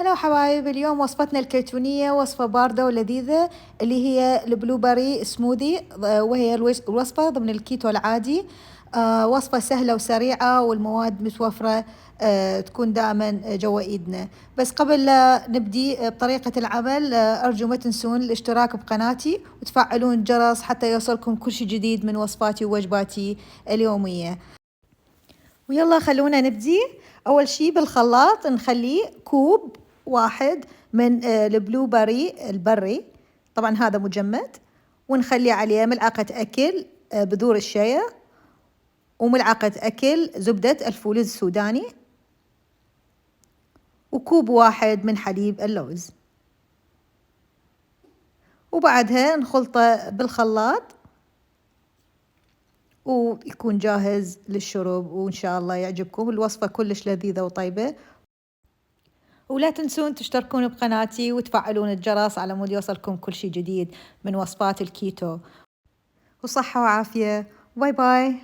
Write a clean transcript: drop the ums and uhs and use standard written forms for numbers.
هلا حبايب، اليوم وصفتنا الكيتونية وصفة باردة ولذيذة اللي هي البلوبري سموذي، وهي الوصفة ضمن الكيتو العادي. وصفة سهلة وسريعة والمواد متوفرة، تكون دائما جوا ايدنا. بس قبل لا نبدي بطريقة العمل، أرجو ما تنسون الاشتراك بقناتي وتفعلون الجرس حتى يوصلكم كل شيء جديد من وصفاتي ووجباتي اليومية. ويلا خلونا نبدي. أول شي بالخلاط نخليه كوب واحد من البلوبري البري، طبعا هذا مجمد، ونخلي عليه ملعقة أكل بذور الشيا، وملعقة أكل زبدة الفول السوداني، وكوب واحد من حليب اللوز. وبعدها نخلطه بالخلاط ويكون جاهز للشرب، وإن شاء الله يعجبكم. الوصفة كلش لذيذة وطيبة. ولا تنسون تشتركون بقناتي وتفعلون الجرس على مود يوصلكم كل شيء جديد من وصفات الكيتو. وصحة وعافية. باي باي.